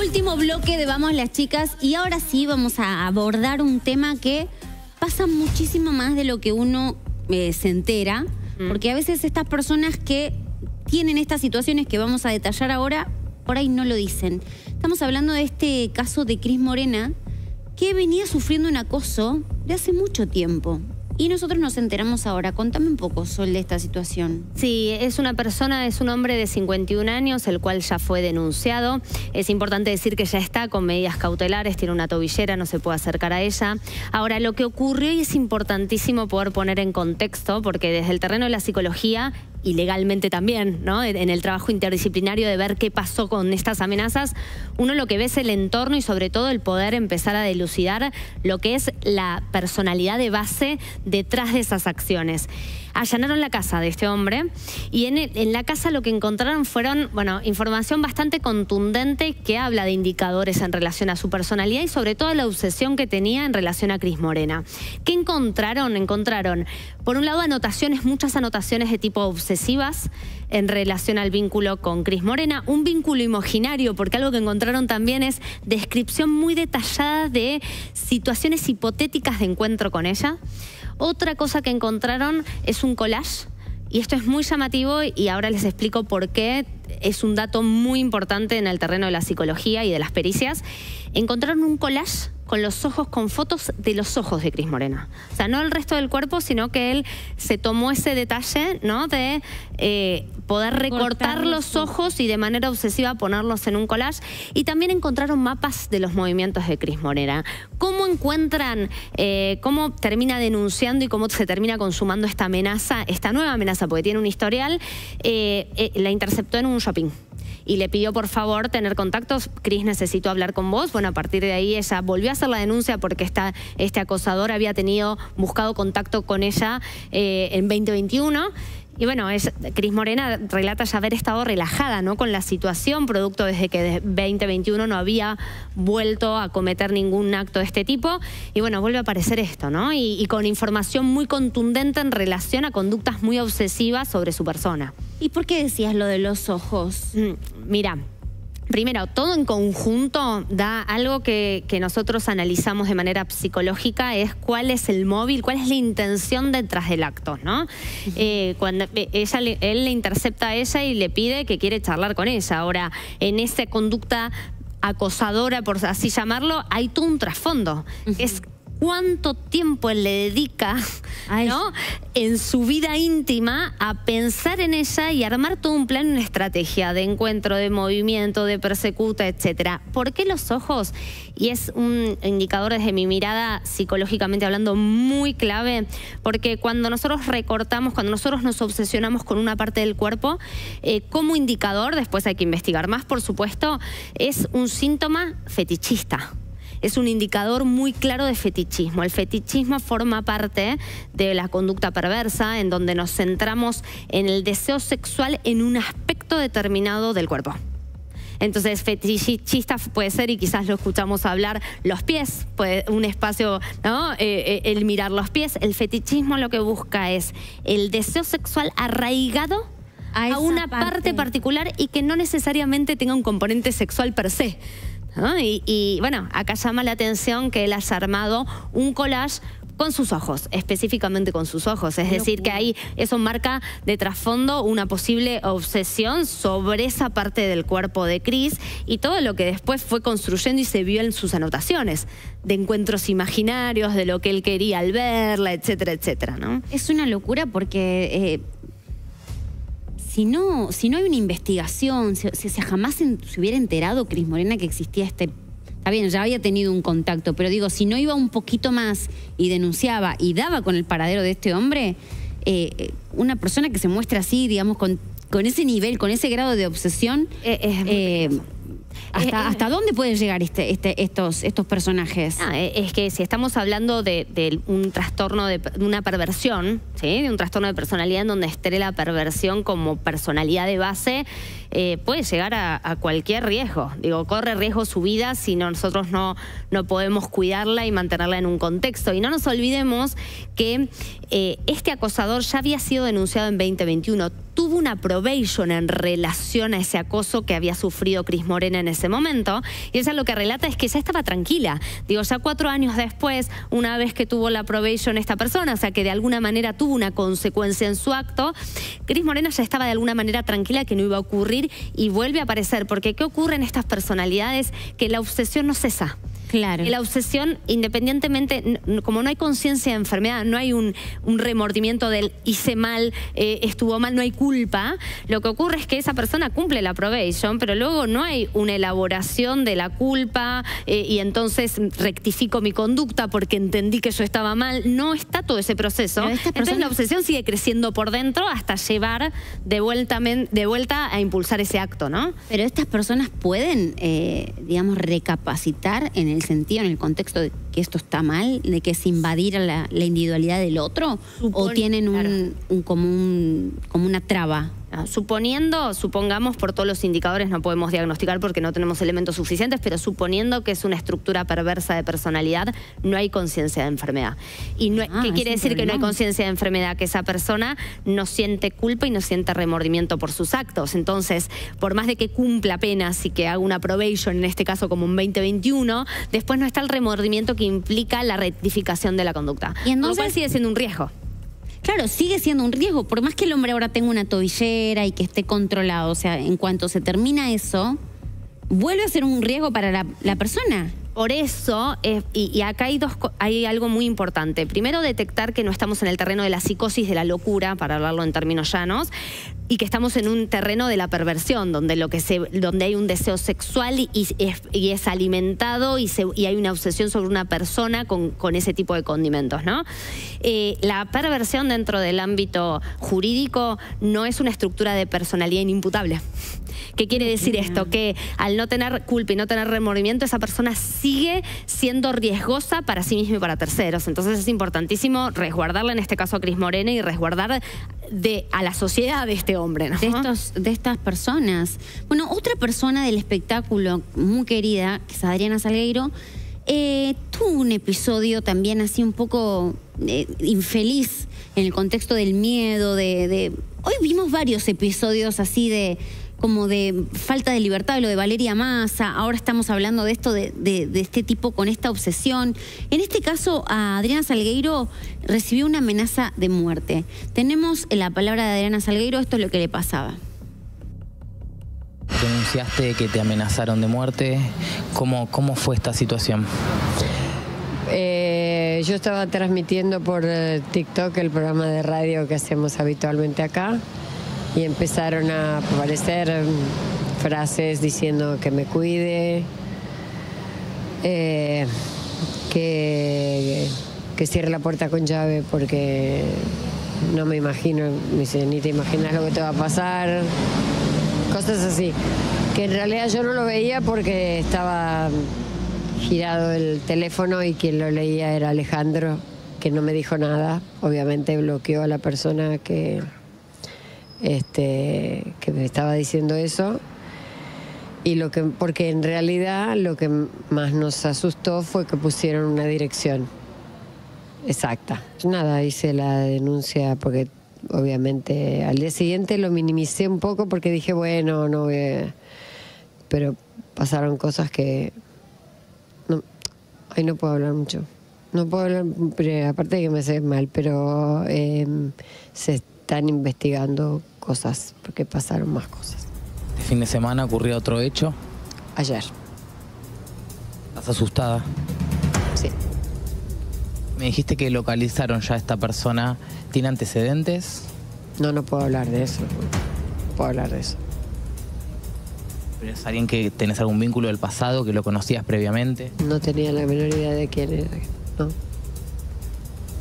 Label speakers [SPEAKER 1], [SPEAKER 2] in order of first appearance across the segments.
[SPEAKER 1] Último bloque de Vamos las Chicas y ahora sí vamos a abordar un tema que pasa muchísimo más de lo que uno se entera, porque a veces estas personas que tienen estas situaciones que vamos a detallar ahora, por ahí no lo dicen. Estamos hablando de este caso de Cris Morena, que venía sufriendo un acoso de hace mucho tiempo. Y nosotros nos enteramos ahora. Contame un poco, Sol, de esta situación.
[SPEAKER 2] Sí, es una persona, es un hombre de 51 años, el cual ya fue denunciado. Es importante decir que ya está con medidas cautelares, tiene una tobillera, no se puede acercar a ella. Ahora, lo que ocurrió, y es importantísimo poder poner en contexto, porque desde el terreno de la psicología, y legalmente también, ¿no? En el trabajo interdisciplinario de ver qué pasó con estas amenazas, uno lo que ve es el entorno y sobre todo el poder empezar a dilucidar lo que es la personalidad de base detrás de esas acciones. Allanaron la casa de este hombre y en la casa lo que encontraron fueron, bueno, información bastante contundente que habla de indicadores en relación a su personalidad y sobre todo la obsesión que tenía en relación a Cris Morena. ¿Qué encontraron? Encontraron, por un lado, anotaciones, muchas anotaciones de tipo obsesivas en relación al vínculo con Cris Morena, un vínculo imaginario, porque algo que encontraron también es descripción muy detallada de situaciones hipotéticas de encuentro con ella. Otra cosa que encontraron es un collage, y esto es muy llamativo y ahora les explico por qué es un dato muy importante en el terreno de la psicología y de las pericias. Encontraron un collage con los ojos, con fotos de los ojos de Cris Morena. O sea, no el resto del cuerpo, sino que él se tomó ese detalle, ¿no? De poder recortar los ojos y de manera obsesiva ponerlos en un collage. Y también encontraron mapas de los movimientos de Cris Morena. ¿Cómo encuentran, cómo termina denunciando y cómo se termina consumando esta amenaza, esta nueva amenaza, porque tiene un historial? La interceptó en un shopping y le pidió por favor tener contactos. Cris, necesito hablar con vos. Bueno, a partir de ahí ella volvió a hacer la denuncia porque este acosador había buscado contacto con ella en 2021. Y bueno, Cris Morena relata ya haber estado relajada, ¿no?, con la situación, producto desde que de 2021 no había vuelto a cometer ningún acto de este tipo. Y bueno, vuelve a aparecer esto, ¿no? Y con información muy contundente en relación a conductas muy obsesivas sobre su persona.
[SPEAKER 1] ¿Y por qué decías lo de los ojos?
[SPEAKER 2] Mira, primero, todo en conjunto da algo que nosotros analizamos de manera psicológica, es cuál es el móvil, cuál es la intención detrás del acto, ¿no? Cuando él le intercepta a ella y le pide que quiere charlar con ella. Ahora, en esa conducta acosadora, por así llamarlo, hay todo un trasfondo. Es cuánto tiempo él le dedica, ¿no?, en su vida íntima a pensar en ella y armar todo un plan, una estrategia de encuentro, de movimiento, de persecuta, etcétera. ¿Por qué los ojos? Y es un indicador desde mi mirada, psicológicamente hablando, muy clave, porque cuando nosotros recortamos, cuando nosotros nos obsesionamos con una parte del cuerpo, como indicador, después hay que investigar más, por supuesto, es un síntoma fetichista. Es un indicador muy claro de fetichismo. El fetichismo forma parte de la conducta perversa, en donde nos centramos en el deseo sexual en un aspecto determinado del cuerpo. Entonces, fetichista puede ser, y quizás lo escuchamos hablar, los pies, un espacio, ¿no? El mirar los pies. El fetichismo lo que busca es el deseo sexual arraigado a una parte particular y que no necesariamente tenga un componente sexual per se, ¿no? Y bueno, acá llama la atención que él haya armado un collage con sus ojos, específicamente con sus ojos. Es decir, que ahí eso marca de trasfondo una posible obsesión sobre esa parte del cuerpo de Cris y todo lo que después fue construyendo y se vio en sus anotaciones de encuentros imaginarios, de lo que él quería al verla, etcétera, etcétera, ¿no?
[SPEAKER 1] Es una locura porque si no hay una investigación, si jamás se hubiera enterado Cris Morena que existía está bien, ya había tenido un contacto, pero digo, si no iba un poquito más y denunciaba y daba con el paradero de este hombre, una persona que se muestra así, digamos, con ese nivel, con ese grado de obsesión, ¿hasta dónde pueden llegar estos personajes?
[SPEAKER 2] Es que si estamos hablando de un trastorno, de una perversión, ¿sí?, de un trastorno de personalidad en donde esté la perversión como personalidad de base, puede llegar a cualquier riesgo. Digo, corre riesgo su vida si nosotros no podemos cuidarla y mantenerla en un contexto. Y no nos olvidemos que este acosador ya había sido denunciado en 2021. Tuvo una probation en relación a ese acoso que había sufrido Cris Morena en ese momento. Y ella lo que relata es que ya estaba tranquila. Digo, ya 4 años después, una vez que tuvo la probation esta persona, o sea, que de alguna manera tuvo una consecuencia en su acto, Cris Morena ya estaba de alguna manera tranquila que no iba a ocurrir y vuelve a aparecer. Porque ¿qué ocurre en estas personalidades? Que la obsesión no cesa.
[SPEAKER 1] Claro.
[SPEAKER 2] Y la obsesión, independientemente, como no hay conciencia de enfermedad, no hay un remordimiento del hice mal, estuvo mal, no hay culpa, lo que ocurre es que esa persona cumple la probation, pero luego no hay una elaboración de la culpa y entonces rectifico mi conducta porque entendí que yo estaba mal. No está todo ese proceso. Entonces la obsesión sigue creciendo por dentro hasta llevar de vuelta a impulsar ese acto, ¿no? Pero
[SPEAKER 1] estas personas pueden, digamos, recapacitar en el sentido, en el contexto de que esto está mal, de que es invadir la individualidad del otro, o tienen como una traba.
[SPEAKER 2] Supongamos, por todos los indicadores no podemos diagnosticar porque no tenemos elementos suficientes, pero suponiendo que es una estructura perversa de personalidad, no hay conciencia de enfermedad. Y no, ¿qué quiere decir que no hay conciencia de enfermedad? Que esa persona no siente culpa y no siente remordimiento por sus actos. Entonces, por más de que cumpla penas y que haga una probation, en este caso como un 2021, después no está el remordimiento que implica la rectificación de la conducta. Y entonces, lo cual sigue siendo un riesgo.
[SPEAKER 1] Claro, sigue siendo un riesgo, por más que el hombre ahora tenga una tobillera y que esté controlado, o sea, en cuanto se termina eso, vuelve a ser un riesgo para la persona.
[SPEAKER 2] Por eso, y acá hay algo muy importante. Primero, detectar que no estamos en el terreno de la psicosis, de la locura, para hablarlo en términos llanos, y que estamos en un terreno de la perversión, donde hay un deseo sexual y es alimentado y hay una obsesión sobre una persona con ese tipo de condimentos, ¿no? La perversión dentro del ámbito jurídico no es una estructura de personalidad inimputable. ¿Qué quiere decir esto? Que al no tener culpa y no tener remordimiento, esa persona sigue siendo riesgosa para sí misma y para terceros. Entonces es importantísimo resguardarla, en este caso a Cris Morena, y resguardar a la sociedad de este hombre, ¿no?
[SPEAKER 1] De estas personas. Bueno, otra persona del espectáculo muy querida, que es Adriana Salgueiro, tuvo un episodio también así un poco infeliz en el contexto del miedo, Hoy vimos varios episodios así como de falta de libertad, lo de Valeria Massa. Ahora estamos hablando de esto de este tipo con esta obsesión. En este caso, a Adriana Salgueiro recibió una amenaza de muerte. Tenemos la palabra de Adriana Salgueiro, esto es lo que le pasaba.
[SPEAKER 3] Denunciaste que te amenazaron de muerte. ¿Cómo fue esta situación?
[SPEAKER 4] Yo estaba transmitiendo por TikTok el programa de radio que hacemos habitualmente acá. Y empezaron a aparecer frases diciendo que me cuide, que cierre la puerta con llave porque no me imagino, me dice, ni te imaginas lo que te va a pasar, cosas así. Que en realidad yo no lo veía porque estaba girado el teléfono y quien lo leía era Alejandro, que no me dijo nada. Obviamente bloqueó a la persona que me estaba diciendo eso, y porque en realidad lo que más nos asustó fue que pusieron una dirección exacta. Nada, hice la denuncia porque obviamente al día siguiente lo minimicé un poco porque dije, bueno, no voy a... Pero pasaron cosas que... Ahí no puedo hablar mucho. No puedo hablar, pero aparte de que me hace mal, pero se están investigando cosas, porque pasaron más cosas.
[SPEAKER 3] ¿Este fin de semana ocurrió otro hecho?
[SPEAKER 4] Ayer.
[SPEAKER 3] ¿Estás asustada?
[SPEAKER 4] Sí.
[SPEAKER 3] Me dijiste que localizaron ya a esta persona. ¿Tiene antecedentes?
[SPEAKER 4] No puedo hablar de eso. No puedo hablar de eso.
[SPEAKER 3] ¿Pero es alguien que tenés algún vínculo del pasado, que lo conocías previamente?
[SPEAKER 4] No tenía la menor idea de quién era, ¿no?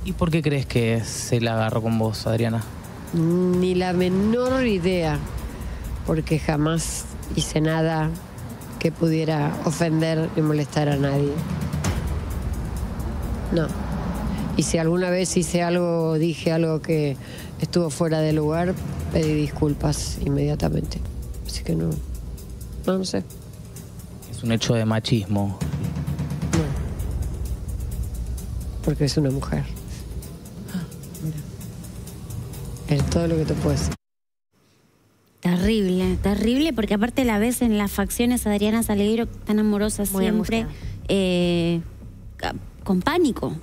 [SPEAKER 3] ¿Y por qué crees que se la agarró con vos, Adriana?
[SPEAKER 4] Ni la menor idea, porque jamás hice nada que pudiera ofender ni molestar a nadie. No. Y si alguna vez hice algo, dije algo que estuvo fuera de lugar, pedí disculpas inmediatamente. Así que no sé.
[SPEAKER 3] Es un hecho de machismo.
[SPEAKER 4] No. Porque es una mujer. Es todo lo que te puedo decir.
[SPEAKER 1] Terrible, terrible, porque aparte la ves en las facciones a Adriana Salgueiro tan amorosa
[SPEAKER 2] Muy
[SPEAKER 1] siempre, con pánico.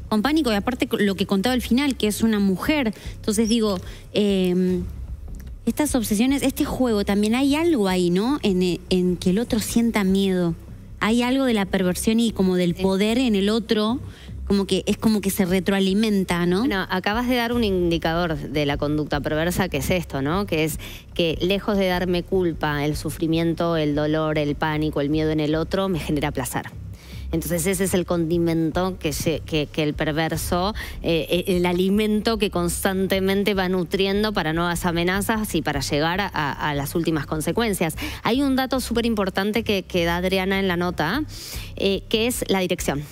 [SPEAKER 1] Con pánico, y aparte lo que contaba al final, que es una mujer. Entonces digo, estas obsesiones, este juego, también hay algo ahí, ¿no? En que el otro sienta miedo. Hay algo de la perversión y como del poder en el otro, como que es como que se retroalimenta, ¿no?
[SPEAKER 2] Bueno, acabas de dar un indicador de la conducta perversa, que es esto, ¿no? Que es que lejos de darme culpa, el sufrimiento, el dolor, el pánico, el miedo en el otro, me genera placer. Entonces ese es el condimento que el perverso, el alimento que constantemente va nutriendo para nuevas amenazas y para llegar a las últimas consecuencias. Hay un dato súper importante que da Adriana en la nota, que es la dirección.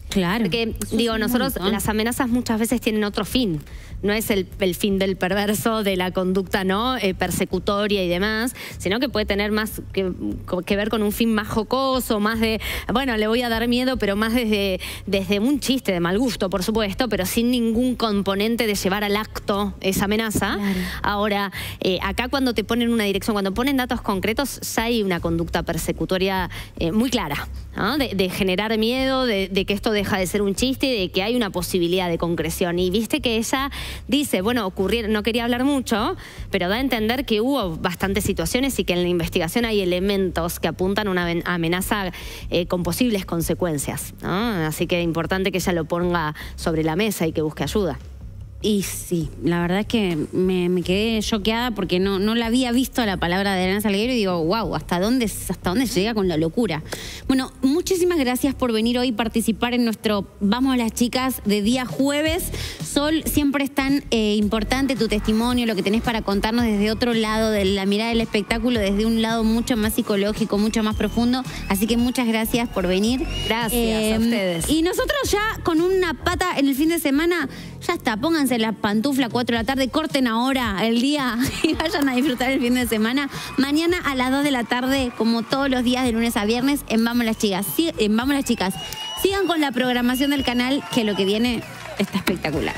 [SPEAKER 1] Claro.
[SPEAKER 2] Porque, digo, nosotros las amenazas muchas veces tienen otro fin. No es el fin del perverso, de la conducta no persecutoria y demás, sino que puede tener más que ver con un fin más jocoso, más de, bueno, le voy a dar miedo, pero más desde un chiste de mal gusto, por supuesto, pero sin ningún componente de llevar al acto esa amenaza. Claro. Ahora, acá cuando te ponen una dirección, cuando ponen datos concretos, ya hay una conducta persecutoria muy clara, ¿no? De generar miedo, de que esto deja de ser un chiste, de que hay una posibilidad de concreción. Y viste que ella dice, bueno, no quería hablar mucho, pero da a entender que hubo bastantes situaciones y que en la investigación hay elementos que apuntan a una amenaza con posibles consecuencias, ¿no? Así que es importante que ella lo ponga sobre la mesa y que busque ayuda.
[SPEAKER 1] Y sí, la verdad es que me quedé choqueada porque no la había visto la palabra de Adriana Salgueiro y digo, wow, ¿hasta dónde se llega con la locura? Bueno, muchísimas gracias por venir hoy y participar en nuestro Vamos las Chicas de día jueves. Sol, siempre es tan importante tu testimonio, lo que tenés para contarnos desde otro lado, de la mirada del espectáculo, desde un lado mucho más psicológico, mucho más profundo. Así que muchas gracias por venir.
[SPEAKER 2] Gracias a ustedes.
[SPEAKER 1] Y nosotros ya con una pata en el fin de semana, ya está, pónganse la pantufla 4 de la tarde, corten ahora el día y vayan a disfrutar el fin de semana. Mañana a las 2 de la tarde, como todos los días de lunes a viernes, en Vamos las Chicas. Vamos las Chicas. Sigan con la programación del canal, que lo que viene está espectacular.